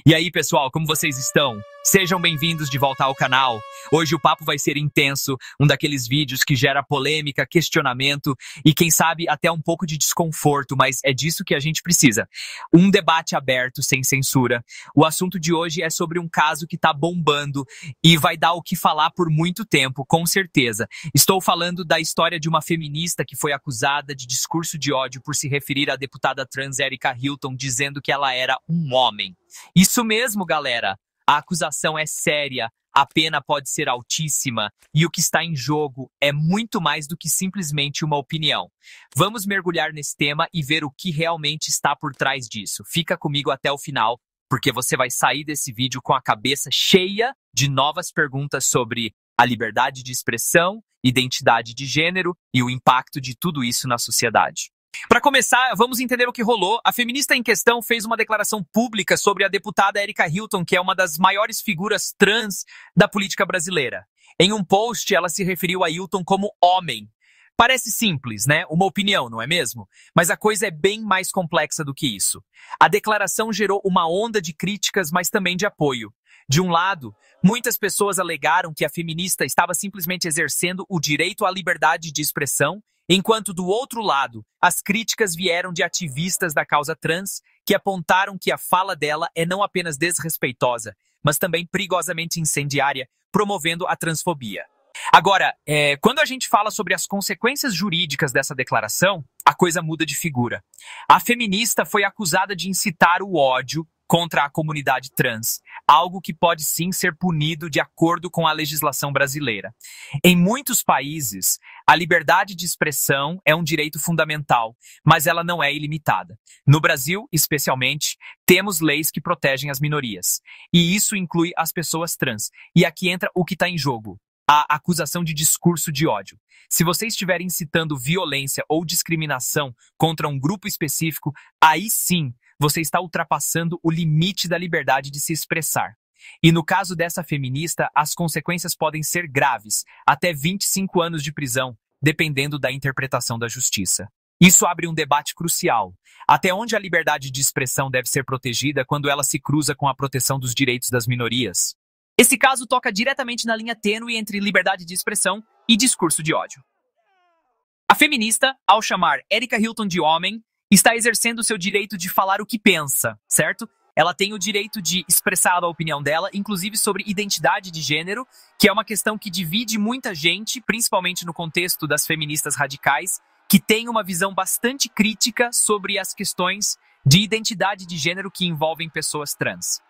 E aí, pessoal, como vocês estão? Sejam bem-vindos de volta ao canal. Hoje o papo vai ser intenso, um daqueles vídeos que gera polêmica, questionamento e, quem sabe, até um pouco de desconforto, mas é disso que a gente precisa. Um debate aberto, sem censura. O assunto de hoje é sobre um caso que tá bombando e vai dar o que falar por muito tempo, com certeza. Estou falando da história de uma feminista que foi acusada de discurso de ódio por se referir à deputada trans Erika Hilton, dizendo que ela era um homem. Isso mesmo, galera. A acusação é séria, a pena pode ser altíssima e o que está em jogo é muito mais do que simplesmente uma opinião. Vamos mergulhar nesse tema e ver o que realmente está por trás disso. Fica comigo até o final, porque você vai sair desse vídeo com a cabeça cheia de novas perguntas sobre a liberdade de expressão, identidade de gênero e o impacto de tudo isso na sociedade. Para começar, vamos entender o que rolou. A feminista em questão fez uma declaração pública sobre a deputada Erika Hilton, que é uma das maiores figuras trans da política brasileira. Em um post, ela se referiu a Hilton como homem. Parece simples, né? Uma opinião, não é mesmo? Mas a coisa é bem mais complexa do que isso. A declaração gerou uma onda de críticas, mas também de apoio. De um lado, muitas pessoas alegaram que a feminista estava simplesmente exercendo o direito à liberdade de expressão, enquanto do outro lado, as críticas vieram de ativistas da causa trans que apontaram que a fala dela é não apenas desrespeitosa, mas também perigosamente incendiária, promovendo a transfobia. Agora, quando a gente fala sobre as consequências jurídicas dessa declaração, a coisa muda de figura. A feminista foi acusada de incitar o ódio contra a comunidade trans, algo que pode sim ser punido de acordo com a legislação brasileira. Em muitos países, a liberdade de expressão é um direito fundamental, mas ela não é ilimitada. No Brasil, especialmente, temos leis que protegem as minorias, e isso inclui as pessoas trans. E aqui entra o que está em jogo: a acusação de discurso de ódio. Se você estiver incitando violência ou discriminação contra um grupo específico, aí sim você está ultrapassando o limite da liberdade de se expressar. E no caso dessa feminista, as consequências podem ser graves, até 25 anos de prisão, dependendo da interpretação da justiça. Isso abre um debate crucial. Até onde a liberdade de expressão deve ser protegida quando ela se cruza com a proteção dos direitos das minorias? Esse caso toca diretamente na linha tênue entre liberdade de expressão e discurso de ódio. A feminista, ao chamar Erika Hilton de homem, está exercendo o seu direito de falar o que pensa, certo? Ela tem o direito de expressar a opinião dela, inclusive sobre identidade de gênero, que é uma questão que divide muita gente, principalmente no contexto das feministas radicais, que tem uma visão bastante crítica sobre as questões de identidade de gênero que envolvem pessoas trans.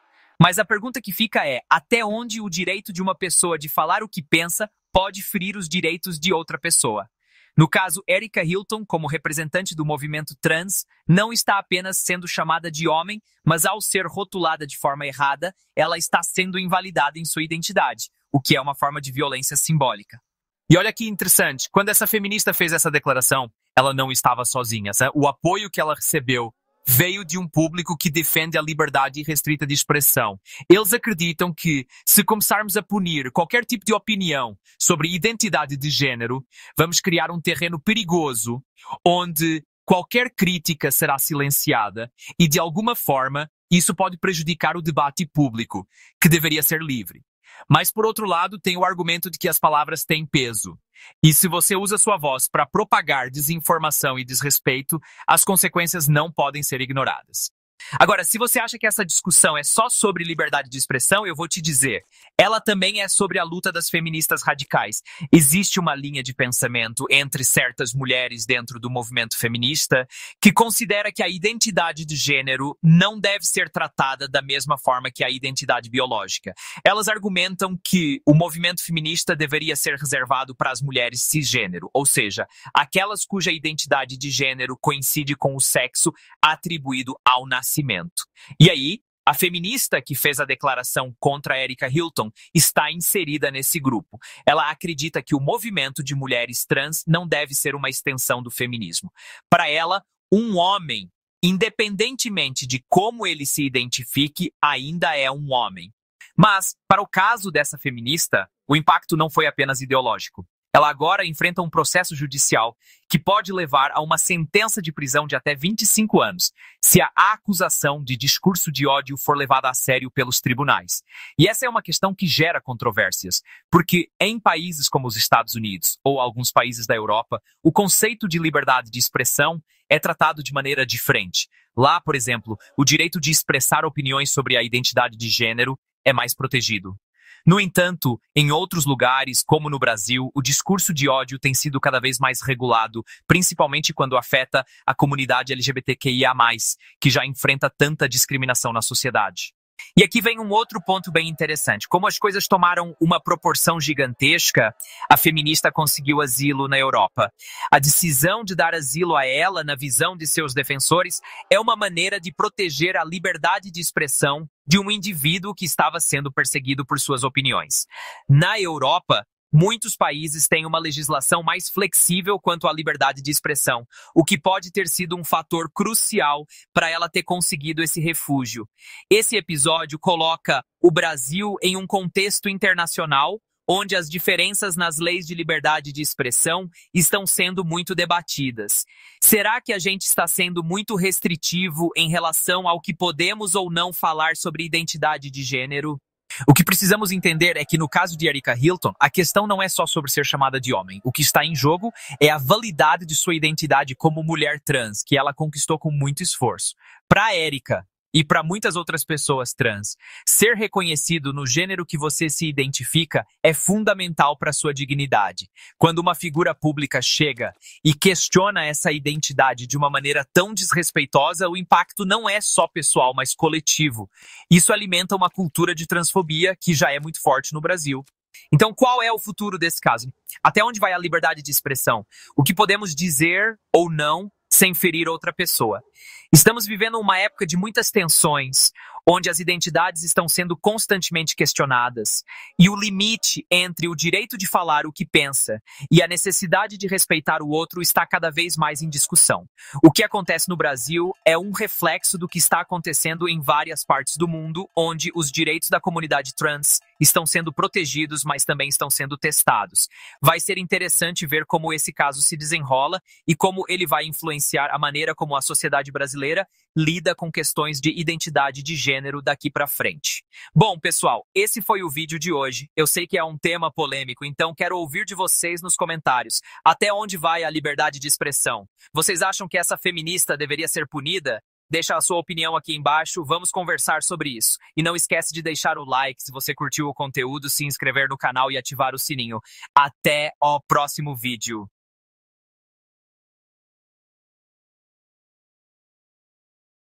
Mas a pergunta que fica é: até onde o direito de uma pessoa de falar o que pensa pode ferir os direitos de outra pessoa? No caso, Erika Hilton, como representante do movimento trans, não está apenas sendo chamada de homem, mas ao ser rotulada de forma errada, ela está sendo invalidada em sua identidade, o que é uma forma de violência simbólica. E olha que interessante, quando essa feminista fez essa declaração, ela não estava sozinha, sabe? O apoio que ela recebeu veio de um público que defende a liberdade irrestrita de expressão. Eles acreditam que, se começarmos a punir qualquer tipo de opinião sobre identidade de gênero, vamos criar um terreno perigoso onde qualquer crítica será silenciada e, de alguma forma, isso pode prejudicar o debate público, que deveria ser livre. Mas, por outro lado, tem o argumento de que as palavras têm peso. E se você usa sua voz para propagar desinformação e desrespeito, as consequências não podem ser ignoradas. Agora, se você acha que essa discussão é só sobre liberdade de expressão, eu vou te dizer, ela também é sobre a luta das feministas radicais. Existe uma linha de pensamento entre certas mulheres dentro do movimento feminista que considera que a identidade de gênero não deve ser tratada da mesma forma que a identidade biológica. Elas argumentam que o movimento feminista deveria ser reservado para as mulheres cisgênero, ou seja, aquelas cuja identidade de gênero coincide com o sexo atribuído ao nascimento. E aí, a feminista que fez a declaração contra Erika Hilton está inserida nesse grupo. Ela acredita que o movimento de mulheres trans não deve ser uma extensão do feminismo. Para ela, um homem, independentemente de como ele se identifique, ainda é um homem. Mas, para o caso dessa feminista, o impacto não foi apenas ideológico. Ela agora enfrenta um processo judicial que pode levar a uma sentença de prisão de até 25 anos, se a acusação de discurso de ódio for levada a sério pelos tribunais. E essa é uma questão que gera controvérsias, porque em países como os Estados Unidos ou alguns países da Europa, o conceito de liberdade de expressão é tratado de maneira diferente. Lá, por exemplo, o direito de expressar opiniões sobre a identidade de gênero é mais protegido. No entanto, em outros lugares, como no Brasil, o discurso de ódio tem sido cada vez mais regulado, principalmente quando afeta a comunidade LGBTQIA+, que já enfrenta tanta discriminação na sociedade. E aqui vem um outro ponto bem interessante. Como as coisas tomaram uma proporção gigantesca, a feminista conseguiu asilo na Europa. A decisão de dar asilo a ela, na visão de seus defensores, é uma maneira de proteger a liberdade de expressão de um indivíduo que estava sendo perseguido por suas opiniões. Na Europa, muitos países têm uma legislação mais flexível quanto à liberdade de expressão, o que pode ter sido um fator crucial para ela ter conseguido esse refúgio. Esse episódio coloca o Brasil em um contexto internacional, onde as diferenças nas leis de liberdade de expressão estão sendo muito debatidas. Será que a gente está sendo muito restritivo em relação ao que podemos ou não falar sobre identidade de gênero? O que precisamos entender é que no caso de Erika Hilton, a questão não é só sobre ser chamada de homem. O que está em jogo é a validade de sua identidade como mulher trans, que ela conquistou com muito esforço. Para Erika e para muitas outras pessoas trans, ser reconhecido no gênero que você se identifica é fundamental para sua dignidade. Quando uma figura pública chega e questiona essa identidade de uma maneira tão desrespeitosa, o impacto não é só pessoal, mas coletivo. Isso alimenta uma cultura de transfobia que já é muito forte no Brasil. Então, qual é o futuro desse caso? Até onde vai a liberdade de expressão? O que podemos dizer ou não sem ferir outra pessoa? Estamos vivendo uma época de muitas tensões, onde as identidades estão sendo constantemente questionadas, e o limite entre o direito de falar o que pensa e a necessidade de respeitar o outro está cada vez mais em discussão. O que acontece no Brasil é um reflexo do que está acontecendo em várias partes do mundo, onde os direitos da comunidade trans estão sendo protegidos, mas também estão sendo testados. Vai ser interessante ver como esse caso se desenrola e como ele vai influenciar a maneira como a sociedade brasileira lida com questões de identidade de gênero daqui para frente. Bom, pessoal, esse foi o vídeo de hoje. Eu sei que é um tema polêmico, então quero ouvir de vocês nos comentários. Até onde vai a liberdade de expressão? Vocês acham que essa feminista deveria ser punida? Deixa a sua opinião aqui embaixo, vamos conversar sobre isso. E não esquece de deixar o like se você curtiu o conteúdo, se inscrever no canal e ativar o sininho. Até o próximo vídeo.